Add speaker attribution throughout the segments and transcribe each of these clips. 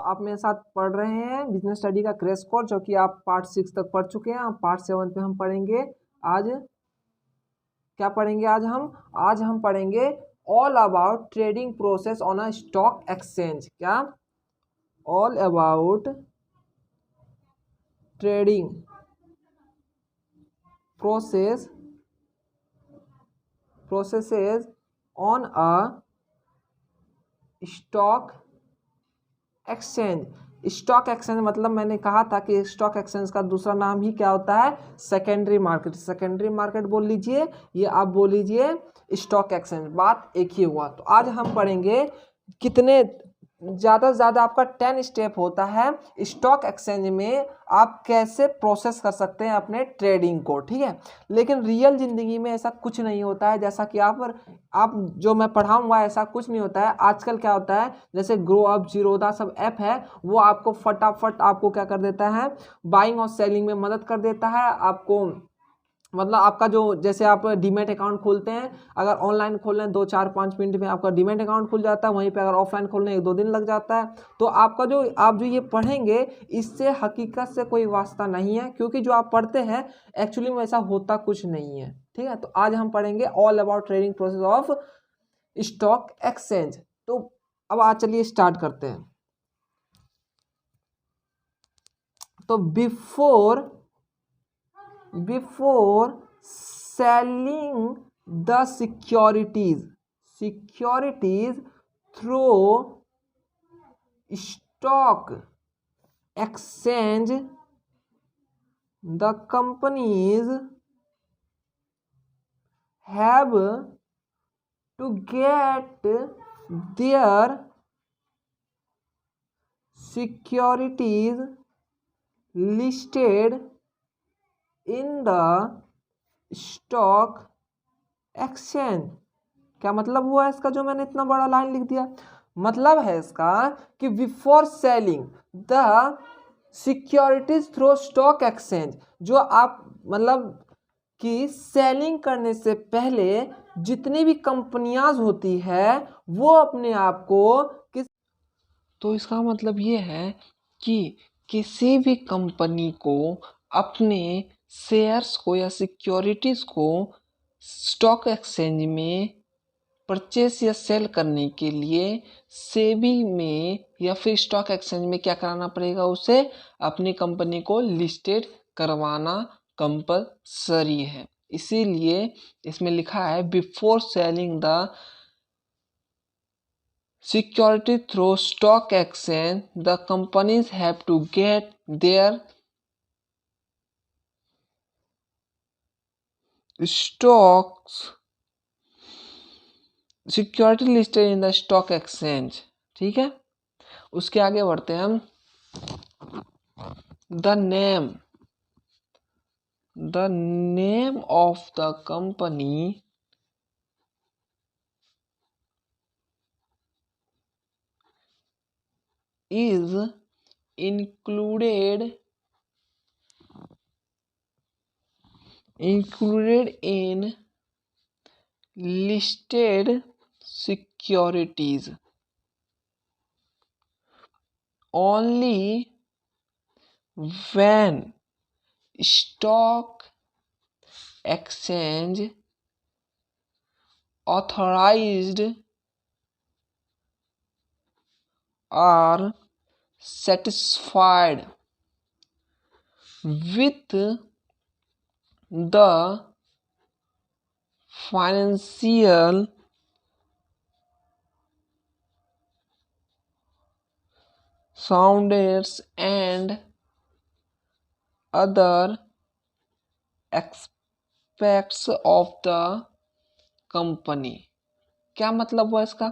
Speaker 1: आप मेरे साथ पढ़ रहे हैं बिजनेस स्टडी का क्रैश कोर्स, जो कि आप पार्ट 6 तक पढ़ चुके हैं। पार्ट 7 पे हम पढ़ेंगे आज। क्या पढ़ेंगे आज हम पढ़ेंगे all about trading process on a stock exchange. क्या? All about trading processes on a stock exchange. Stock exchange मतलब मैंने कहा था कि स्टॉक एक्सचेंज का दूसरा नाम ही क्या होता है? Secondary market. सेकेंडरी मार्केट बोल लीजिए, ये आप बोल लीजिए स्टॉक एक्सचेंज, बात एक ही हुआ। तो आज हम पढ़ेंगे कितने ज़्यादा से ज़्यादा आपका 10 स्टेप होता है स्टॉक एक्सचेंज में, आप कैसे प्रोसेस कर सकते हैं अपने ट्रेडिंग को, ठीक है। लेकिन रियल ज़िंदगी में ऐसा कुछ नहीं होता है, जैसा कि आप जो मैं पढ़ाऊंगा ऐसा कुछ नहीं होता है। आजकल क्या होता है, जैसे ग्रो अप, जीरोधा सब ऐप है, वो आपको फटाफट आपको क्या कर देता है, बाइंग और सेलिंग में मदद कर देता है आपको। मतलब आपका जो, जैसे आप डीमैट अकाउंट खोलते हैं, अगर ऑनलाइन खोल रहे हैं 2-4-5 मिनट में आपका डीमैट अकाउंट खुल जाता है, वहीं पे अगर ऑफलाइन खोलने 1-2 दिन लग जाता है। तो आपका जो आप जो ये पढ़ेंगे, इससे हकीकत से कोई वास्ता नहीं है, क्योंकि जो आप पढ़ते हैं एक्चुअली में ऐसा होता कुछ नहीं है, ठीक है। तो आज हम पढ़ेंगे all about trading process of stock exchange. तो अब आज चलिए स्टार्ट करते हैं। तो before selling the securities through stock exchange, the companies have to get their securities listed in the stock exchange. क्या मतलब हुआ इसका, जो मैंने इतना बड़ा लाइन लिख दिया? मतलब है इसका कि before selling the securities through stock exchange, जो आप मतलब कि सेलिंग करने से पहले जितनी भी कंपनियां होती है वो अपने आप को किस, तो इसका मतलब ये है कि किसी भी कंपनी को अपने शेयर्स को या सिक्योरिटीज को स्टॉक एक्सचेंज में परचेस या सेल करने के लिए सेबी में या फिर स्टॉक एक्सचेंज में क्या कराना पड़ेगा, उसे अपनी कंपनी को लिस्टेड करवाना कंपलसरी है। इसीलिए इसमें लिखा है before selling the security through stock exchange, the companies have to get their stocks security listed in the stock exchange, ठीक है। उसके आगे बढ़ते हैं हम। the name of the company is included in listed securities only when stock exchange authorized are satisfied with the financial standards and other aspects of the company। क्या मतलब हुआ इसका?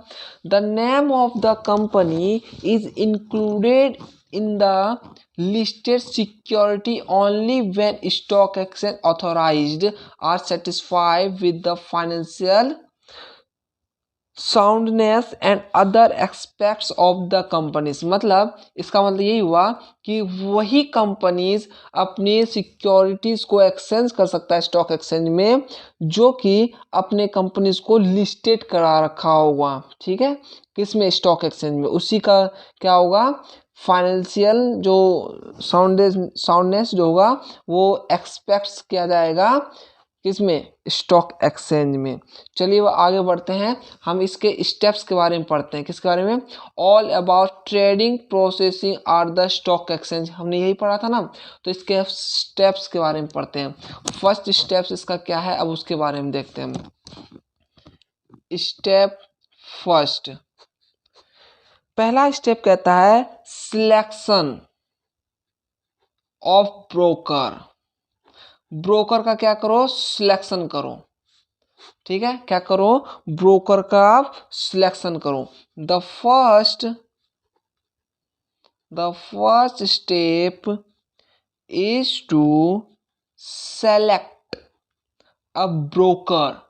Speaker 1: The name of the company is included in the listed security only when stock exchange authorized are satisfied with the financial soundness and other aspects of the companies, मतलब इसका मतलब यही हुआ कि वही कंपनीज अपनी सिक्योरिटीज को एक्सचेंज कर सकता है स्टॉक एक्सचेंज में जो कि अपने कंपनीज को लिस्टेड करा रखा होगा। ठीक है, किसमें? स्टॉक एक्सचेंज में। उसी का क्या होगा? फाइनेंशियल जो साउंडनेस जो होगा वो एक्सपेक्ट्स किया जाएगा किसमें? स्टॉक एक्सचेंज में। चलिए वो आगे बढ़ते हैं, हम इसके स्टेप्स के बारे में पढ़ते हैं। किसके बारे में? All about trading processing are the stock exchange, हमने यही पढ़ा था ना। तो इसके स्टेप्स के बारे में पढ़ते हैं। फर्स्ट स्टेप्स इसका क्या है, अब उसके बारे में देखते हैं। स्टेप फर्स्ट, पहला स्टेप कहता है सिलेक्शन ऑफ ब्रोकर। ब्रोकर का क्या करो? सिलेक्शन करो। ठीक है, क्या करो? ब्रोकर का आप सिलेक्शन करो। The first step is to select a broker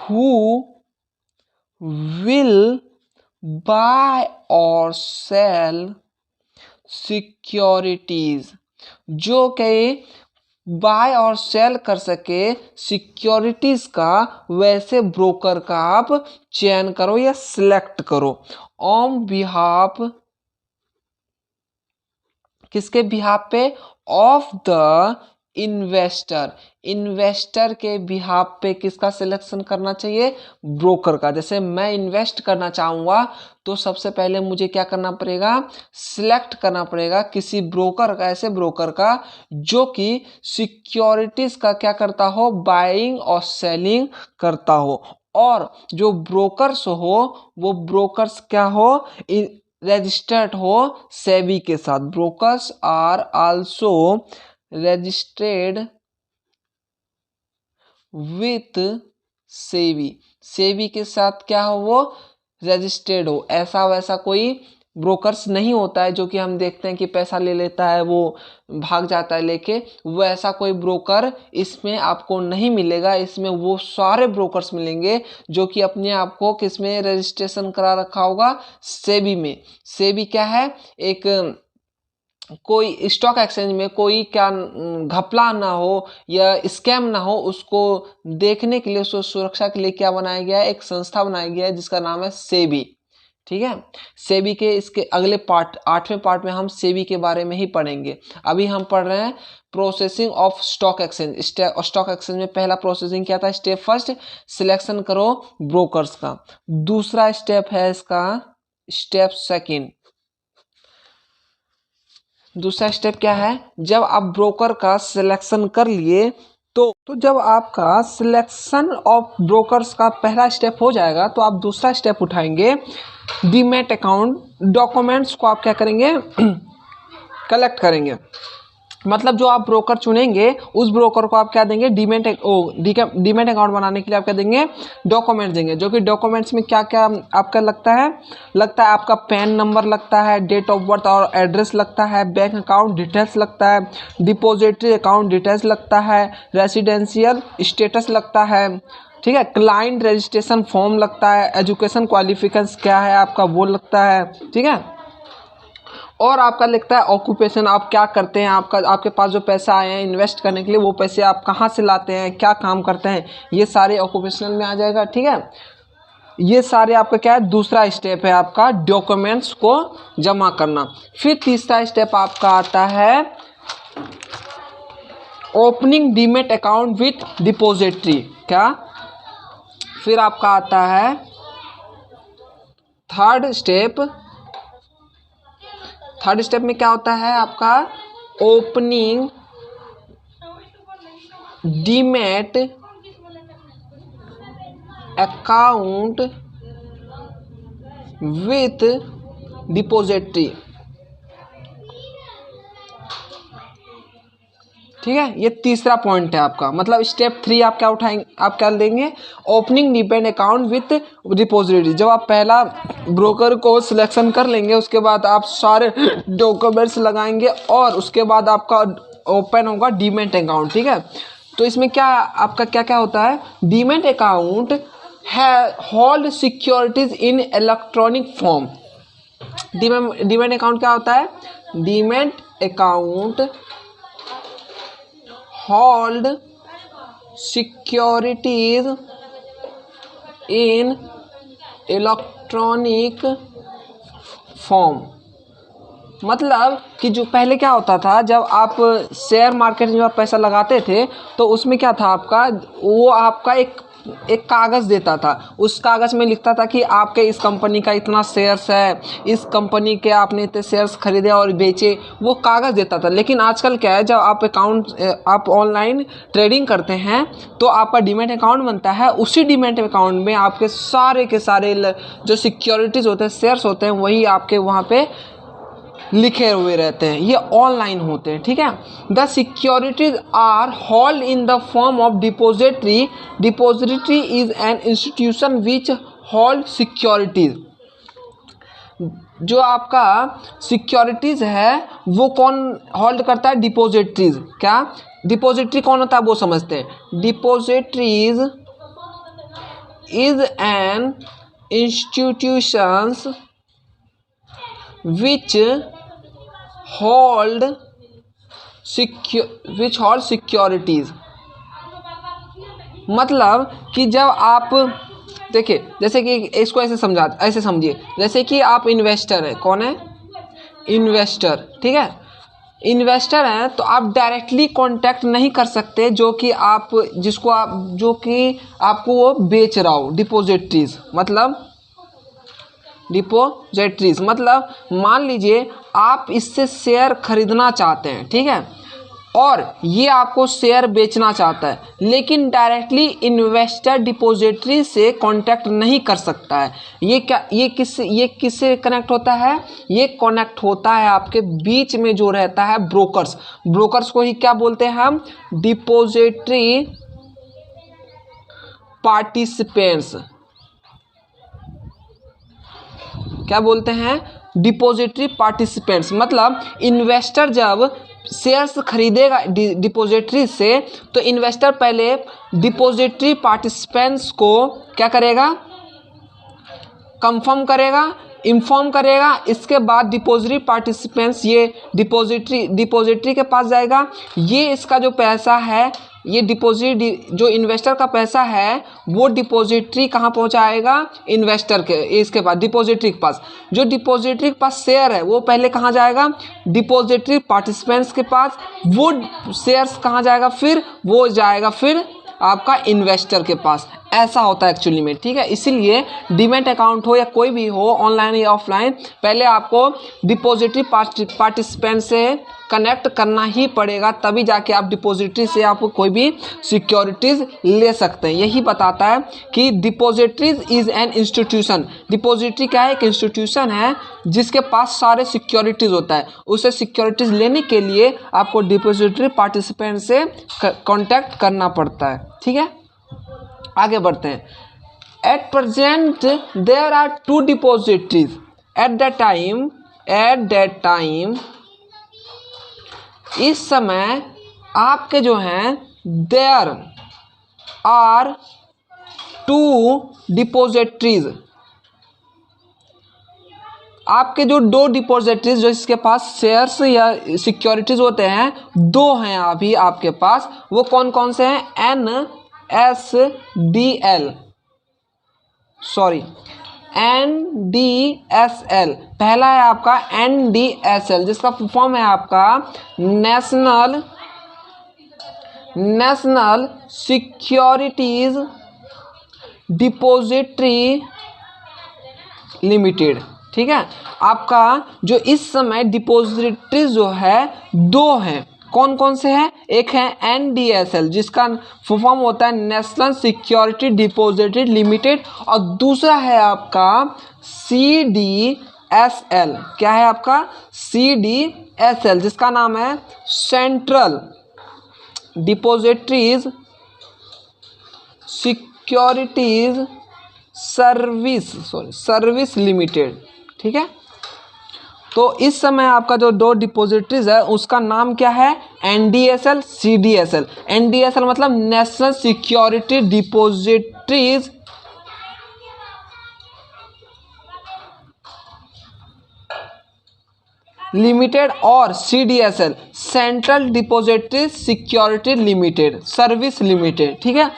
Speaker 1: who will buy or sell securities, जो कि बाय और सेल कर सके सिक्योरिटीज का, वैसे ब्रोकर का आप चयन करो या सिलेक्ट करो। ऑन बिहाफ, किसके बिहाफ पे? ऑफ द इन्वेस्टर, इन्वेस्टर के बिहाफ पे किसका सिलेक्शन करना चाहिए? ब्रोकर का। जैसे मैं इन्वेस्ट करना चाहूंगा तो सबसे पहले मुझे क्या करना पड़ेगा? सिलेक्ट करना पड़ेगा किसी ब्रोकर का, ऐसे ब्रोकर का जो कि सिक्योरिटीज का क्या करता हो? बाइंग और सेलिंग करता हो। और जो ब्रोकर्स हो वो ब्रोकर्स क्या हो? रजिस्टर्ड हो सेबी के साथ। Brokers are also registered with SEBI, SEBI के साथ क्या हो? वो रजिस्टर्ड हो। ऐसा वैसा कोई ब्रोकर्स नहीं होता है जो कि हम देखते हैं कि पैसा ले लेता है वो भाग जाता है लेके, वो ऐसा कोई ब्रोकर इसमें आपको नहीं मिलेगा। इसमें वो सारे ब्रोकर्स मिलेंगे जो कि अपने आप को किसमें रजिस्ट्रेशन करा रखा होगा? सेबी में। सेबी क्या है? एक कोई स्टॉक एक्सचेंज में कोई क्या घपला ना हो या स्कैम ना हो, उसको देखने के लिए, उसको सुरक्षा के लिए क्या बनाया गया है? एक संस्था बनाया गया है जिसका नाम है सेबी। ठीक है, सेबी के इसके अगले पार्ट, 8वें पार्ट में हम सेबी के बारे में ही पढ़ेंगे। अभी हम पढ़ रहे हैं processing of stock exchange. Stock exchange में पहला प्रोसेसिंग क्या था? स्टेप फर्स्ट, सिलेक्शन करो ब्रोकर्स का। दूसरा स्टेप है इसका स्टेप सेकंड। दूसरा स्टेप क्या है? जब आप ब्रोकर का सिलेक्शन कर लिए तो जब आपका सिलेक्शन ऑफ ब्रोकर्स का पहला स्टेप हो जाएगा तो आप दूसरा स्टेप उठाएंगे, डीमैट अकाउंट डॉक्यूमेंट्स को आप क्या करेंगे? कलेक्ट करेंगे। मतलब जो आप ब्रोकर चुनेंगे उस ब्रोकर को आप क्या देंगे? डीमैट अकाउंट बनाने के लिए आप क्या देंगे? डॉक्यूमेंट्स देंगे। जो कि डॉक्यूमेंट्स में क्या क्या आपका लगता है आपका पैन नंबर लगता है, डेट ऑफ बर्थ और एड्रेस लगता है, बैंक अकाउंट डिटेल्स लगता है, डिपॉजिटरी अकाउंट डिटेल्स लगता है, रेसिडेंशियल स्टेटस लगता है। ठीक है, क्लाइंट रजिस्ट्रेशन फॉर्म लगता है, एजुकेशन क्वालिफिकेशन क्या है आपका वो लगता है। ठीक है, और आपका लिखता है ऑक्यूपेशन, आप क्या करते हैं, आपके पास जो पैसा आए हैं इन्वेस्ट करने के लिए वो पैसे आप कहाँ से लाते हैं, क्या काम करते हैं, ये सारे ऑक्यूपेशनल में आ जाएगा। ठीक है, ये सारे आपका क्या है? दूसरा स्टेप है आपका डॉक्यूमेंट्स को जमा करना। फिर तीसरा स्टेप आपका आता है opening demat account with depository. क्या? फिर आपका आता है थर्ड स्टेप में क्या होता है आपका? Opening demat account with depository. ठीक है, ये तीसरा पॉइंट है आपका। मतलब स्टेप 3 आप क्या उठाएंगे? आप क्या लेंगे? Opening demat account with depository. जब आप पहला ब्रोकर को सिलेक्शन कर लेंगे उसके बाद आप सारे डॉक्यूमेंट्स लगाएंगे और उसके बाद आपका ओपन होगा डीमैट अकाउंट। ठीक है, तो इसमें क्या आपका क्या क्या होता है? डीमैट अकाउंट होल्ड सिक्योरिटीज इन इलेक्ट्रॉनिक फॉर्म। डीमैट अकाउंट क्या होता है? डीमैट अकाउंट होल्ड सिक्योरिटीज इन इलेक्ट्रॉनिक फॉर्म। मतलब कि जो पहले क्या होता था, जब आप शेयर मार्केट में जब पैसा लगाते थे तो उसमें क्या था आपका, वो आपका एक कागज़ देता था। उस कागज़ में लिखता था कि आपके इस कंपनी का इतना शेयर्स है, इस कंपनी के आपने इतने शेयर्स खरीदे और बेचे, वो कागज़ देता था। लेकिन आजकल क्या है, जब आप ऑनलाइन ट्रेडिंग करते हैं तो आपका डीमैट अकाउंट बनता है। उसी डीमैट अकाउंट में आपके सारे के सारे जो सिक्योरिटीज़ होते हैं, शेयर्स होते हैं, वही आपके वहाँ पे लिखे हुए रहते हैं। ये ऑनलाइन होते हैं, ठीक है। The securities are hold in the form of depository. Depository is an institution which hold securities. जो आपका सिक्योरिटीज है वो कौन होल्ड करता है? डिपोजिटरीज। क्या डिपोजिटरी कौन होता है वो समझते हैं। Depositories is an institutions which hold securities. मतलब कि जब आप देखिए, जैसे कि इसको ऐसे समझिए, जैसे कि आप इन्वेस्टर है। कौन है? इन्वेस्टर, ठीक है। इन्वेस्टर हैं तो आप डायरेक्टली कांटेक्ट नहीं कर सकते जो कि आपको वो बेच रहा हो। डिपोजिटरीज मतलब मान लीजिए आप इससे शेयर खरीदना चाहते हैं, ठीक है, और ये आपको शेयर बेचना चाहता है, लेकिन डायरेक्टली इन्वेस्टर डिपोजिटरी से कांटेक्ट नहीं कर सकता है। ये किससे कनेक्ट होता है? ये कनेक्ट होता है आपके बीच में जो रहता है ब्रोकर्स को ही क्या बोलते हैं हम? Depository participants. क्या बोलते हैं? Depository participants. मतलब इन्वेस्टर जब शेयर्स खरीदेगा डिपोजिटरी से, तो इन्वेस्टर पहले डिपोजिटरी पार्टिसिपेंट्स को क्या करेगा? कंफर्म करेगा, इन्फॉर्म करेगा। इसके बाद डिपोजिटरी पार्टिसिपेंट्स ये डिपोजिटरी के पास जाएगा। ये इसका जो पैसा है, ये जो इन्वेस्टर का पैसा है, वो डिपोजिटरी कहाँ पहुँचाएगा? इन्वेस्टर के इसके पास, डिपोजिटरी के पास। जो डिपोजिटरी के पास शेयर है वो पहले कहाँ जाएगा? डिपोजिटरी पार्टिसिपेंट्स के पास। वो शेयर्स कहाँ जाएगा? वो जाएगा फिर आपका इन्वेस्टर के पास। ऐसा होता है एक्चुअली में, ठीक है। इसीलिए डीमैट अकाउंट हो या कोई भी हो, ऑनलाइन या ऑफलाइन, पहले आपको डिपोजिटरी पार्टिसिपेंट से कनेक्ट करना ही पड़ेगा, तभी जाके आप डिपोजिटरी से आप कोई भी सिक्योरिटीज ले सकते हैं। यही बताता है कि डिपोजिटरीज इज एन इंस्टीट्यूशन। डिपोजिटरी क्या है? एक इंस्टीट्यूशन है जिसके पास सारे सिक्योरिटीज होता है। उसे सिक्योरिटीज लेने के लिए आपको डिपोजिटरी पार्टिसिपेंट से कॉन्टैक्ट करना पड़ता है, ठीक है। आगे बढ़ते हैं। At present there are 2 depositories. At that time इस समय आपके जो हैं देयर आर 2 डिपोजिटरीज। आपके जो 2 डिपोजिटरीज जो इसके पास शेयर्स या सिक्योरिटीज होते हैं, 2 हैं अभी आपके पास। वो कौन कौन से हैं? NDSL। पहला है आपका NDSL, जिसका फुल फॉर्म है आपका नेशनल सिक्योरिटीज डिपोजिटरी लिमिटेड, ठीक है। आपका जो इस समय डिपोजिटरीज जो है 2 हैं। कौन कौन से हैं? एक है NDSL, जिसका फुल फॉर्म होता है नेशनल सिक्योरिटी डिपोजिटरी लिमिटेड, और दूसरा है आपका CDSL। क्या है आपका? CDSL, जिसका नाम है सेंट्रल डिपोजिटरीज सिक्योरिटीज सर्विस लिमिटेड, ठीक है। तो इस समय आपका जो 2 डिपोजिटरीज है उसका नाम क्या है? NDSL, CDSL। NDSL मतलब नेशनल सिक्योरिटी डिपोजिटरीज लिमिटेड और CDSL central depository security limited service limited, ठीक है।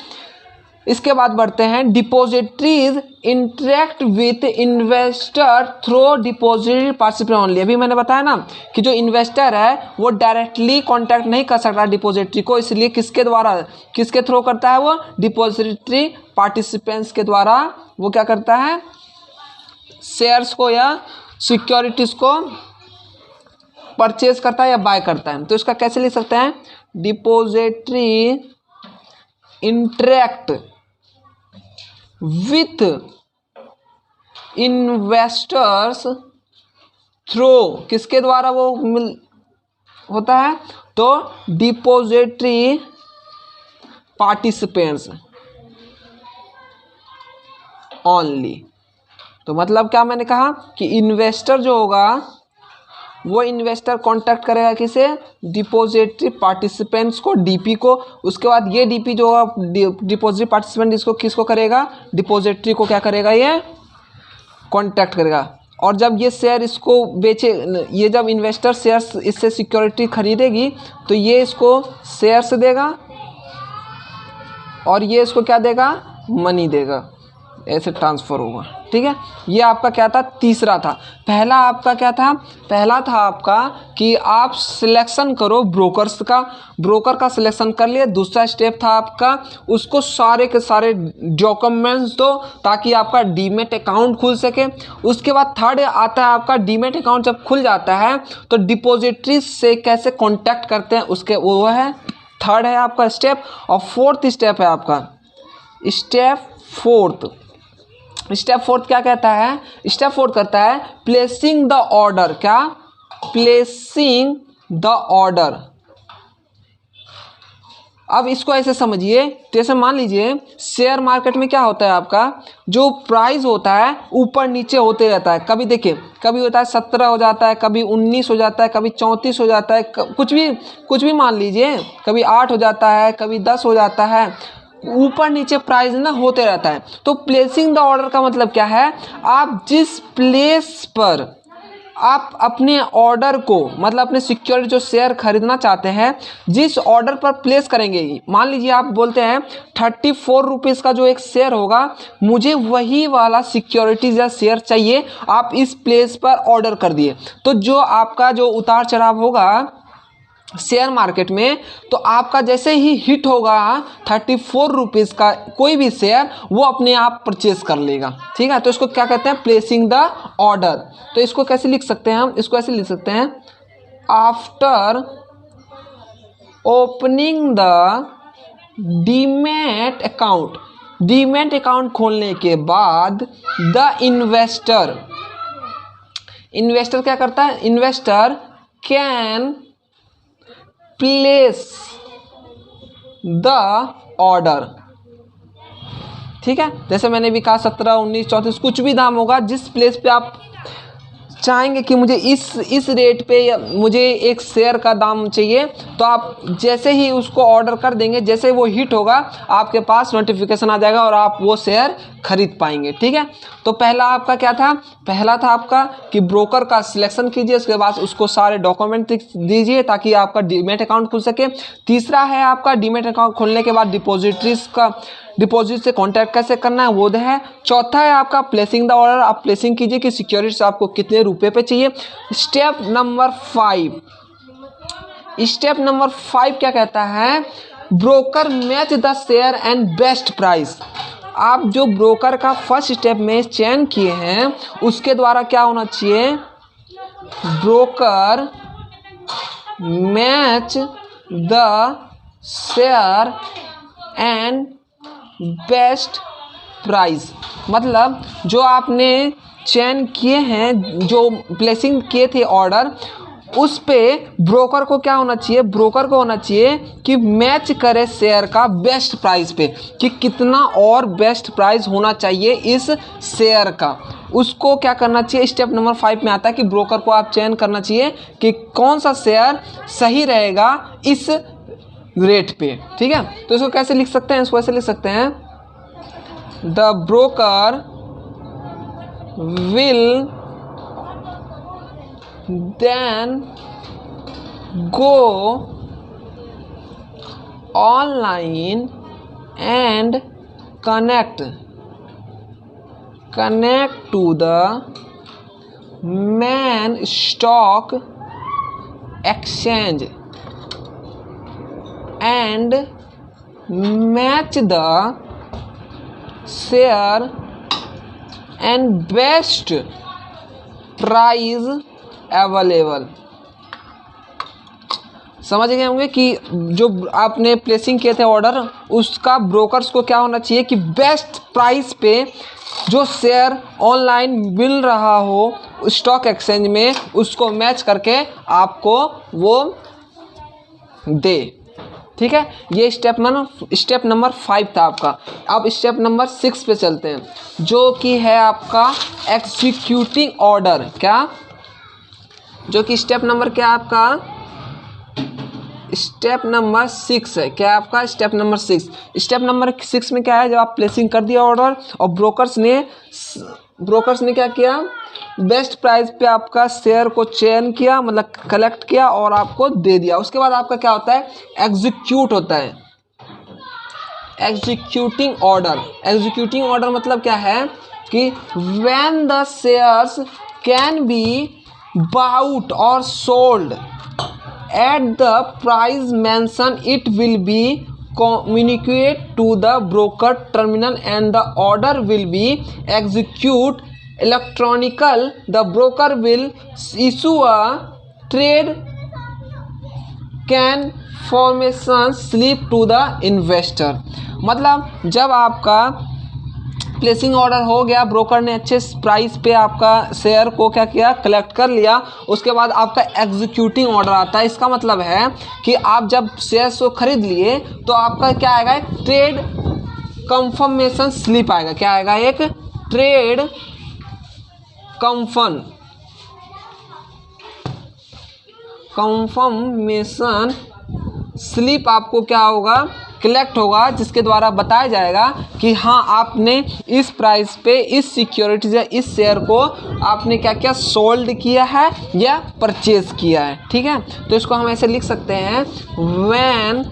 Speaker 1: इसके बाद बढ़ते हैं, depositories interact with investor through depository participant only. अभी मैंने बताया ना कि जो इन्वेस्टर है वो डायरेक्टली कांटेक्ट नहीं कर सकता डिपॉजिटरी को, इसलिए किसके द्वारा, किसके थ्रू करता है, वो डिपॉजिटरी पार्टिसिपेंट्स के द्वारा वो क्या करता है, शेयर्स को या सिक्योरिटीज को परचेज करता है या बाय करता है। तो इसका कैसे लिख सकते हैं, depository interact with investors through, किसके द्वारा वो होता है, तो डिपॉजिटरी पार्टिसिपेंट्स ओनली। तो मतलब क्या मैंने कहा कि इन्वेस्टर जो होगा वो इन्वेस्टर कांटेक्ट करेगा किसे, डिपॉजिटरी पार्टिसिपेंट्स को, डीपी को। उसके बाद ये डीपी जो होगा डिपॉजिटरी पार्टिसिपेंट इसको किसको करेगा, डिपॉजिटरी को क्या करेगा, ये कांटेक्ट करेगा। और जब ये शेयर इसको बेचे, ये जब इन्वेस्टर शेयर्स इससे सिक्योरिटी खरीदेगी तो ये इसको शेयर्स देगा और ये इसको क्या देगा, मनी देगा, ऐसे ट्रांसफ़र होगा, ठीक है। ये आपका क्या था, तीसरा था। पहला आपका क्या था, पहला था आपका कि आप सिलेक्शन करो ब्रोकर्स का, ब्रोकर का सिलेक्शन कर लिए। दूसरा स्टेप था आपका उसको सारे के सारे डॉक्यूमेंट्स दो ताकि आपका डीमेट अकाउंट खुल सके। उसके बाद थर्ड आता है आपका डीमेट अकाउंट जब खुल जाता है तो डिपॉजिटरी से कैसे कॉन्टैक्ट करते हैं उसके, वो है थर्ड है आपका स्टेप। और फोर्थ स्टेप है आपका स्टेप फोर्थ क्या कहता है, स्टेप फोर्थ करता है प्लेसिंग द ऑर्डर, क्या, प्लेसिंग द ऑर्डर। अब इसको ऐसे समझिए, जैसे मान लीजिए शेयर मार्केट में क्या होता है, आपका जो प्राइस होता है ऊपर नीचे होते रहता है। कभी देखिए, कभी होता है 17 हो जाता है, कभी 19 हो जाता है, कभी 34 हो जाता है, कुछ भी मान लीजिए, कभी 8 हो जाता है, कभी 10 हो जाता है, ऊपर नीचे प्राइस ना होते रहता है। तो प्लेसिंग द ऑर्डर का मतलब क्या है, आप जिस प्लेस पर आप अपने ऑर्डर को, मतलब अपने सिक्योरिटी जो शेयर खरीदना चाहते हैं, जिस ऑर्डर पर प्लेस करेंगे, मान लीजिए आप बोलते हैं 34 रुपीज़ का जो एक शेयर होगा, मुझे वही वाला सिक्योरिटीज या शेयर चाहिए, आप इस प्लेस पर ऑर्डर कर दिए। तो जो आपका जो उतार चढ़ाव होगा शेयर मार्केट में, तो आपका जैसे ही हिट होगा 34 रुपीज़ का कोई भी शेयर, वो अपने आप परचेज कर लेगा, ठीक है। तो इसको क्या कहते हैं, प्लेसिंग द ऑर्डर। तो इसको कैसे लिख सकते हैं हम, इसको ऐसे लिख सकते हैं, after opening the demat account, demat account खोलने के बाद द इन्वेस्टर क्या करता है, investor can place the order, ठीक है। जैसे मैंने भी कहा 17, 19, 34 कुछ भी दाम होगा, जिस प्लेस पे आप चाहेंगे कि मुझे इस रेट पे मुझे एक शेयर का दाम चाहिए, तो आप जैसे ही उसको ऑर्डर कर देंगे, जैसे वो हिट होगा आपके पास नोटिफिकेशन आ जाएगा और आप वो शेयर खरीद पाएंगे, ठीक है। तो पहला आपका क्या था, पहला था आपका कि ब्रोकर का सिलेक्शन कीजिए, उसके बाद उसको सारे डॉक्यूमेंट दीजिए ताकि आपका डीमैट अकाउंट खुल सके। तीसरा है आपका डीमैट अकाउंट खोलने के बाद डिपॉजिट से कांटेक्ट कैसे करना है, वो है। चौथा है आपका प्लेसिंग द ऑर्डर, आप प्लेसिंग कीजिए कि सिक्योरिटी आपको कितने रुपए पे चाहिए। स्टेप नंबर 5 क्या कहता है, broker match the share and best price. आप जो ब्रोकर का फर्स्ट स्टेप में चयन किए हैं उसके द्वारा क्या होना चाहिए, broker match the share and best price. मतलब जो आपने चयन किए हैं, जो प्लेसिंग किए थे ऑर्डर, उस पे ब्रोकर को क्या होना चाहिए, ब्रोकर को होना चाहिए कि मैच करे शेयर का बेस्ट प्राइस पे, कि कितना और बेस्ट प्राइस होना चाहिए इस शेयर का, उसको क्या करना चाहिए। स्टेप नंबर 5 में आता है कि ब्रोकर को आप चयन करना चाहिए कि कौन सा शेयर सही रहेगा इस रेट पे, ठीक है। तो इसको कैसे लिख सकते हैं, इसको ऐसे लिख सकते हैं, the broker will then go online and connect to the main stock exchange and match the share and best price available. समझ गए होंगे कि जो आपने प्लेसिंग किए थे ऑर्डर, उसका ब्रोकर्स को क्या होना चाहिए कि बेस्ट प्राइस पे जो शेयर ऑनलाइन मिल रहा हो स्टॉक एक्सचेंज में, उसको मैच करके आपको वो दे। ठीक है, ये स्टेप नंबर 5 था आपका। अब स्टेप नंबर 6 पे चलते हैं, जो कि है आपका एग्जीक्यूटिंग ऑर्डर। क्या, जो कि स्टेप नंबर क्या आपका, स्टेप नंबर 6 है। क्या आपका स्टेप नंबर 6? स्टेप नंबर 6 में क्या है, जब आप प्लेसिंग कर दिया ऑर्डर और ब्रोकर्स ने क्या किया, बेस्ट प्राइस पे आपका शेयर को चयन किया, मतलब कलेक्ट किया और आपको दे दिया। उसके बाद आपका क्या होता है, एग्जीक्यूट होता है। एग्जीक्यूटिंग ऑर्डर, एग्जीक्यूटिंग ऑर्डर मतलब क्या है कि when the shares can be bought और sold at the price mentioned, it will be communicated to the broker terminal and the order will be executed electronical. The broker will issue a trade confirmation slip to the investor। मतलब जब आपका placing order हो गया, broker ने अच्छे price पे आपका share को क्या किया, कलेक्ट कर लिया, उसके बाद आपका एग्जीक्यूटिंग ऑर्डर आता है। इसका मतलब है कि आप जब शेयर्स को खरीद लिए तो आपका क्या आएगा, एक ट्रेड कंफर्मेशन स्लिप आएगा। क्या आएगा, एक ट्रेड कंफर्मेशन स्लिप आपको क्या होगा, कलेक्ट होगा, जिसके द्वारा बताया जाएगा कि हाँ आपने इस प्राइस पे इस सिक्योरिटीज या इस शेयर को आपने क्या क्या सोल्ड किया है या परचेज किया है। ठीक है, तो इसको हम ऐसे लिख सकते हैं, when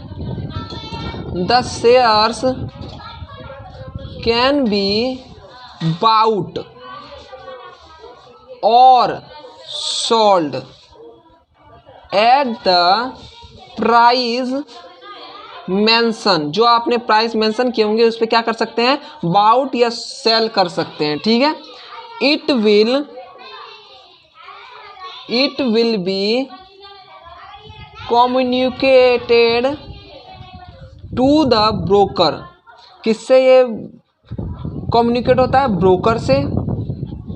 Speaker 1: the shares can be bought और sold at the price mention. जो आपने प्राइस मेंशन किए होंगे उस पर क्या कर सकते हैं, बाउट या सेल कर सकते हैं। ठीक है, it will be communicated to the broker. किससे ये कम्युनिकेट होता है, ब्रोकर से,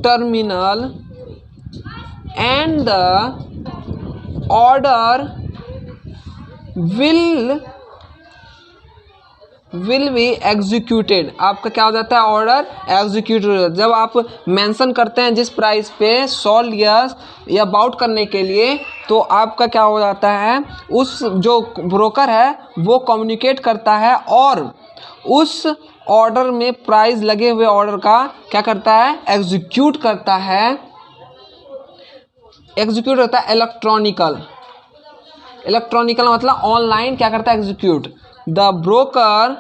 Speaker 1: terminal, and the order will be executed. आपका क्या हो जाता है, ऑर्डर एग्जीक्यूट हो जाता है। जब आप मेंशन करते हैं जिस प्राइस पे सोल्ड या बाउट करने के लिए, तो आपका क्या हो जाता है, उस जो ब्रोकर है वो कम्युनिकेट करता है और उस ऑर्डर में प्राइस लगे हुए ऑर्डर का क्या करता है, एग्जीक्यूट करता है। एग्जीक्यूट होता है इलेक्ट्रॉनिकल मतलब ऑनलाइन क्या करता है, एग्जीक्यूट। द ब्रोकर,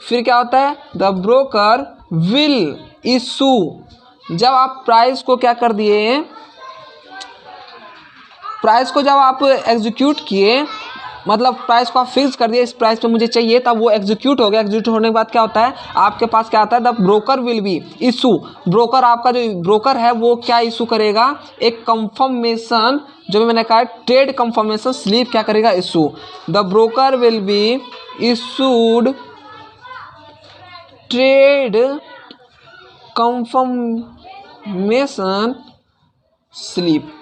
Speaker 1: फिर क्या होता है, द ब्रोकर विल इशू। जब आप प्राइस को क्या कर दिए, प्राइस को जब आप एग्जीक्यूट किए, मतलब प्राइस को आप फिक्स कर दिए, इस प्राइस पे मुझे चाहिए, तब वो एग्जीक्यूट हो गया। एग्जीक्यूट होने के बाद क्या होता है, आपके पास क्या आता है, the broker will B issue. Broker, आपका जो ब्रोकर है वो क्या इशू करेगा, एक कंफर्मेशन, जो मैंने कहा ट्रेड कंफर्मेशन स्लिप क्या करेगा, issue. The broker will be issued trade confirmation slip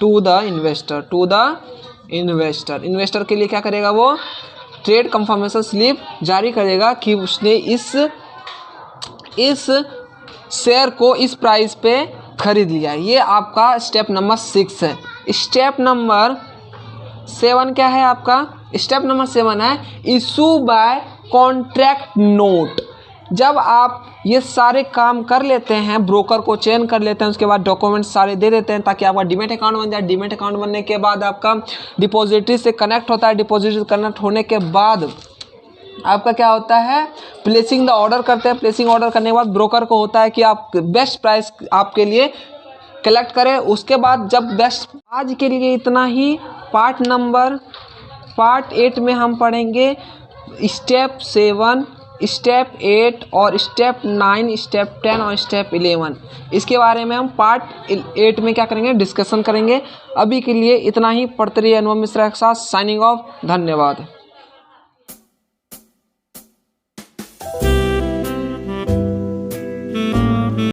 Speaker 1: to the investor के लिए क्या करेगा, वो ट्रेड कंफर्मेशन स्लिप जारी करेगा कि उसने इस शेयर को इस प्राइस पे खरीद लिया। ये आपका स्टेप नंबर 6 है। स्टेप नंबर 7 क्या है आपका, स्टेप नंबर 7 है इशू बाय कॉन्ट्रैक्ट नोट। जब आप ये सारे काम कर लेते हैं, ब्रोकर को चयन कर लेते हैं, उसके बाद डॉक्यूमेंट्स सारे दे देते हैं ताकि आपका डीमैट अकाउंट बन जाए। डीमैट अकाउंट बनने के बाद आपका डिपॉजिटरी से कनेक्ट होता है। डिपॉजिटरी कनेक्ट होने के बाद आपका क्या होता है, प्लेसिंग द ऑर्डर करते हैं। प्लेसिंग ऑर्डर करने के बाद ब्रोकर को होता है कि आप बेस्ट प्राइस आपके लिए कलेक्ट करें। उसके बाद जब बेस्ट, आज के लिए इतना ही। पार्ट 8 में हम पढ़ेंगे स्टेप 7, स्टेप 8 और स्टेप 9, स्टेप 10 और स्टेप 11। इसके बारे में हम पार्ट 8 में क्या करेंगे, डिस्कशन करेंगे। अभी के लिए इतना ही। पढ़ते रहिए अनुभव मिश्रा के साथ। Signing off. धन्यवाद।